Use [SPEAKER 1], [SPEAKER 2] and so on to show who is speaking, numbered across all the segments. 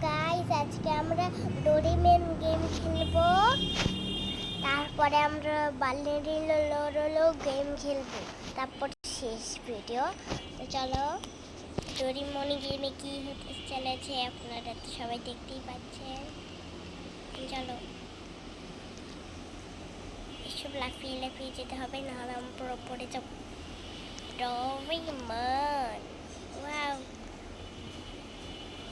[SPEAKER 1] Guys, আজকে আমরা Doraemon game খেলবো। তারপরে আমরা বার্লিনো গেম খেলবো। তারপর শেষ ভিডিও। তো চলো, ডোরেমন গেমে কি হতে চলেছে আপনারা তো সবাই দেখতেই পাচ্ছেন। চলো, এসব লাফিয়ে লাফিয়ে যেতে হবে, নাহলে আমরা পুরো পড়ে যাবো। ডোরেমন, ওয়াও,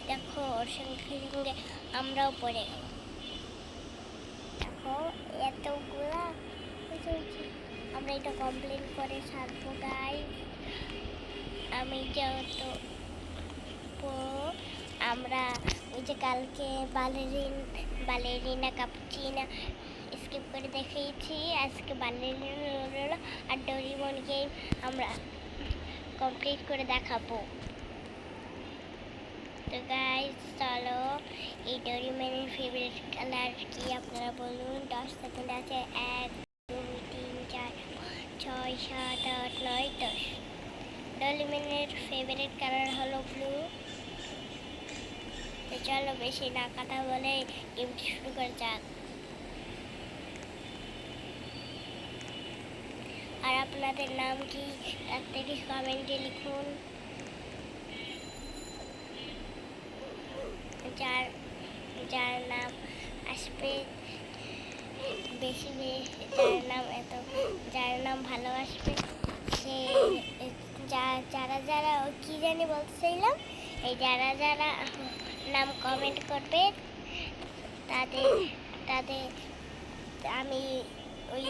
[SPEAKER 1] দেখো ওর সঙ্গে সঙ্গে আমরাও পড়ে গেলাম। দেখো এতগুলা আমরা এটা কমপ্লিট করে ছাড়বো গাইস। আমি যেহেতু আমরা ওই যে কালকে বালেরিনা কাপুচিনা স্কিপ করে দেখিয়েছি, আজকে বালেরিনা আর ডোরেমন গেম আমরা কমপ্লিট করে দেখাবো। তো গাইস চলো, এই ডোরেমনের ফেভারিট কালার কি আপনারা বলুন। 10 সেকেন্ড আছে। 1 2 3 4 5 6 7 8 9 10। ডোরেমনের ফেভারিট কালার হলো ব্লু। তো চলো, বেশি না কথা বলে গেমটি শুরু করা যাক। আর আপনাদের নাম কি তাড়াতাড়ি কমেন্টে লিখুন। যার নাম আসবে বেশি, যার নাম ভালো আসবে সে, যারা কি জানি বলতে চাইলাম, এই যারা নাম কমেন্ট করবে তাদের আমি ওই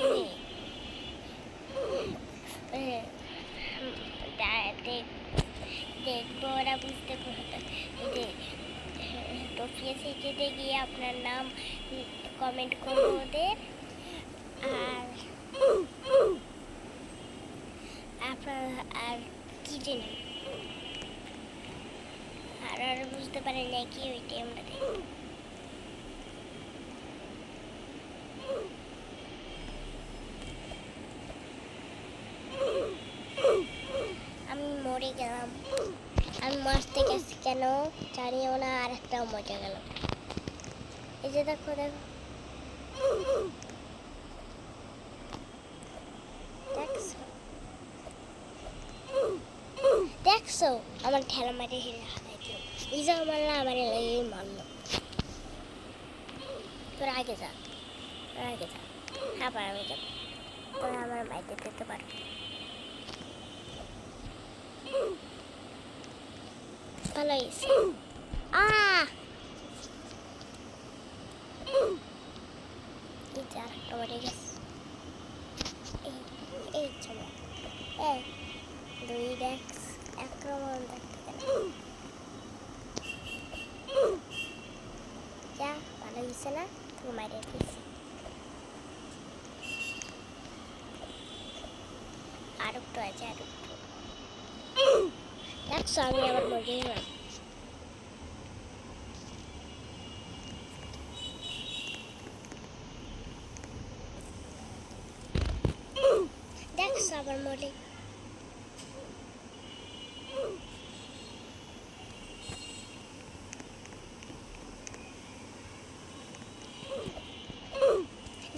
[SPEAKER 1] দেখবো, ওরা বুঝতে পারবে। টপিয়া সিটিতে গিয়ে আপনার নাম কমেন্ট করবো ওদের। আর আপনার আর কি জানি আর বুঝতে পারেন না কি ওইটাই আমরা দেখি। আমি মরে গেলাম। আমি মারতে গেছি কেন জানিও না, আর একটাও মজা গেল। এই যে দেখো দেখছো আমার ঠেলা মারে হারাই দিল। এই যে মারলো, আমার মারলো। তোর আগে যা, আবার আমি যাবো, তোরা আমার মাইতে দিতে পারো। ভালো হয়েছে। এই যে আরেকটা মরে গেছে। এই চলো, এই 2 ডেক্স আক্রমণ দেখতে গেল। যা, ভালো হয়েছে না? তুমি মাইরে দিয়েছি। আর একটু আছে, আর একটু দেখছো, আমি আবার মরে গেলাম। দেখছো আবার মরে।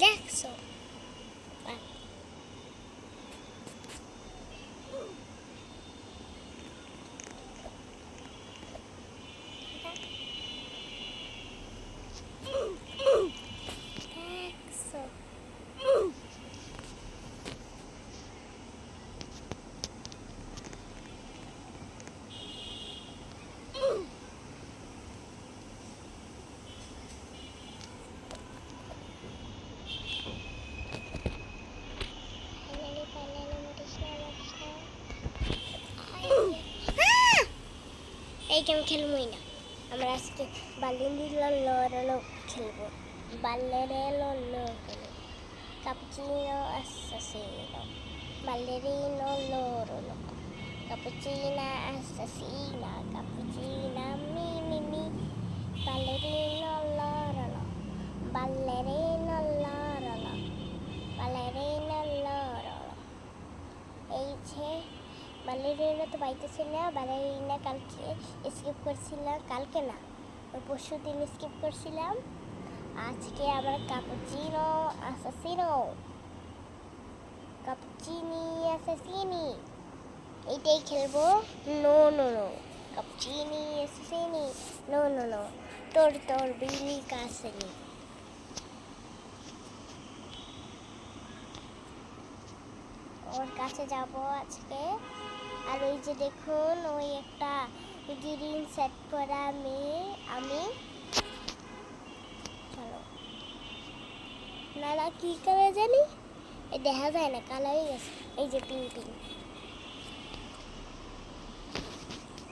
[SPEAKER 1] দেখছো এই গেম খেলবই না আমরা আজকে। বার্লিনো খেলবো। বার্লিনো কাপুচিনো অ্যাসাসিনো, বার্লিনো কাপুচিনা অ্যাসাসিনা, কাপুচিনা মি বার্লিনো বার্লিনো। এই যে বার্লিনো তো পাইতেছি না। বার্লিনো কালকে স্কিপ করছিলাম, কালকে না, পরশু দিন স্কিপ করছিলাম। আজকে আমরা ক্যাপুচিনো অ্যাসাসিনো ক্যাপুচিনি অ্যাসাসিনি এইটাই খেলবো। No no no cappuccino assassino no no no তোর বিলি কাসেনি। ওর কাছে যাব আজকে। আর ওই যে দেখুন ওই একটা গ্রিন সেট পরা মেয়ে আমি। চলো নালা কি করে জানি দেখা যায় না, কালো হয়ে গেছে। এই যে পিঙ্ক পিঙ্ক,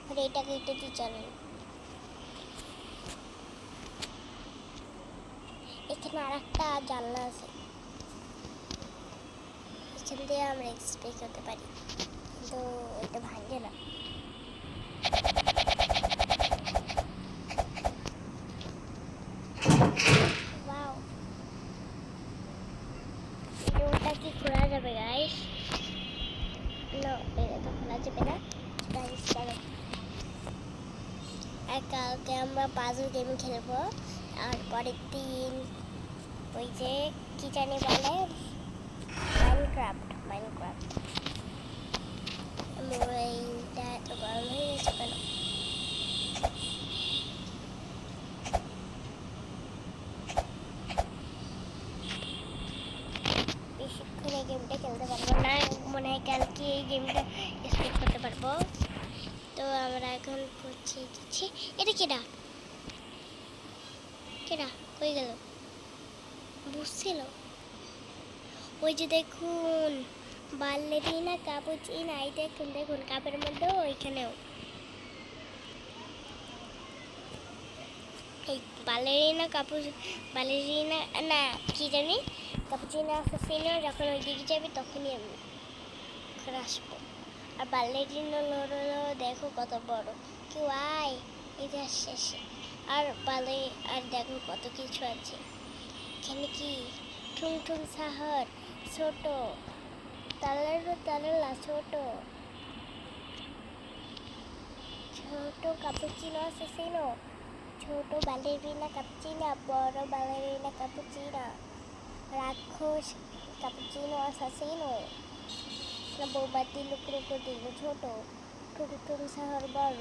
[SPEAKER 1] আর এটাকে এটাতে চলে। এখানে আর একটা জানলা আছে, এখান দিয়ে আমরা এক্সপ্রেস করতে পারি, কিন্তু এটা ভাঙে না। ওয়াও, রুমটা কি খোলা যাবে গাইস? না, এটা তো খোলা যাবে না গাইস। চলো, আর কালকে আমরা পাজল গেম খেলবো। আর পরের দিন ওই যে কি জানি বলে মাইনক্রাফট। মোবাইলটা এত গরম হয়ে গেছে কেন? বেশিক্ষণ এই গেমটা খেলতে পারবো না, মনে হয় কালকে এই গেমটা স্কিপ করতে পারবো। তো আমরা এখন করছি দিচ্ছি। এটা কেডা কেডা হয়ে গেল বুঝছিল। ওই যে দেখুন বাল্লেরিনা ক্যাপুচিনো, এই দেখুন দেখুন কাপের মধ্যে ওইখানেও এই বালেরিনা না কি জানি ক্যাপুচিনো অ্যাসাসিনো। যখন ওই দিকে যাবে তখনই আমি আসবো। আর বালেরিনা লোরো দেখো কত বড়, কেউ আয় এটা শেষে। আর আর দেখো কত কিছু আছে এখানে। কি ঠুং ঠুং শহর, ছোট তালালা ছোট ক্যাপুচিনো অ্যাসাসিনো, ছোট বালেরিনা ক্যাপুচিনো, বড় বালেরিনা ক্যাপুচিনো, রাক্ষস ক্যাপুচিনো অ্যাসাসিনো, বৌবাতি ক্রোকোডিল ছোট, টুকটুক শহর বড়,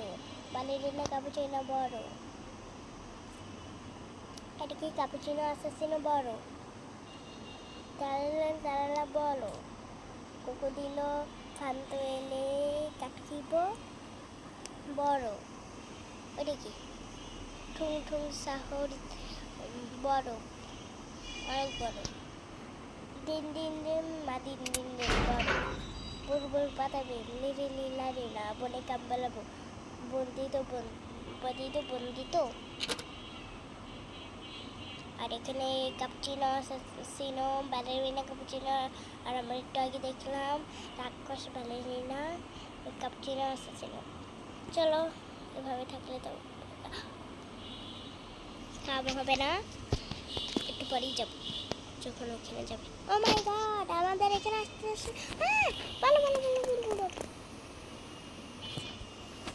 [SPEAKER 1] বালেরিনা ক্যাপুচিনো বড়। এটা কি ক্যাপুচিনো অ্যাসাসিনো বড়, তালালা বড়, ক্রোকোডিলো ফান্তুয়েলে কাটকিবো বড়। ওটা কি ঠুং ঠুং শহর বড়, অনেক বড়। দিন দিন দিন মা দিন দিন দিন বড়, বুলবুল পাতাবে লিরি লীলা লীলা বনে কাম্বালাবো বন্দিত বন্দিত। আর এখানে ক্যাপুচিনো অ্যাসাসিনো, বালেরিনা ক্যাপুচিনো। আর আমরা একটু আগে দেখলাম রাক্ষস বালেরিনা ক্যাপুচিনো অ্যাসাসিনো। চলো এভাবে থাকলে তো খাওয়া হবে না, একটু পরেই যাব যখন ওখানে যাবে। ও মাই গড, আমাদের এখানে আসতে ভালো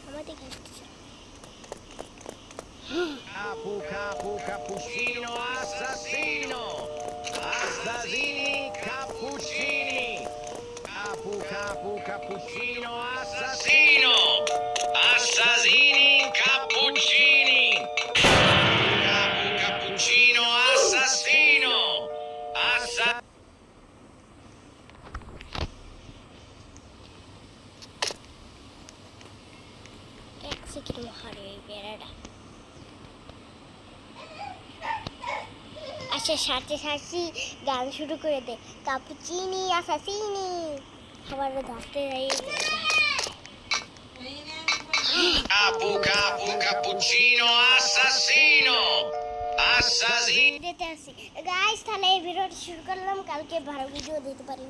[SPEAKER 1] আমাদের আসতেছে।
[SPEAKER 2] Cappuccino assassino! Assassini cappuccini! Cappuccino assassino! Assassini cappuccini! Cappuccino assassino!
[SPEAKER 1] এক সেকেন্ড হারিয়ে বেড়াটা। আচ্ছা সাথে গান শুরু করে দে, ক্যাপুচিনি অ্যাসাসিনি। আবার ধরতে যাই
[SPEAKER 2] Cappuccino assassino! Assassino!
[SPEAKER 1] দিতে আসি গাইস। তাহলে এই ভিডিওটা শুরু করলাম, কালকে ভালো ভিডিও দিতে পারিনি।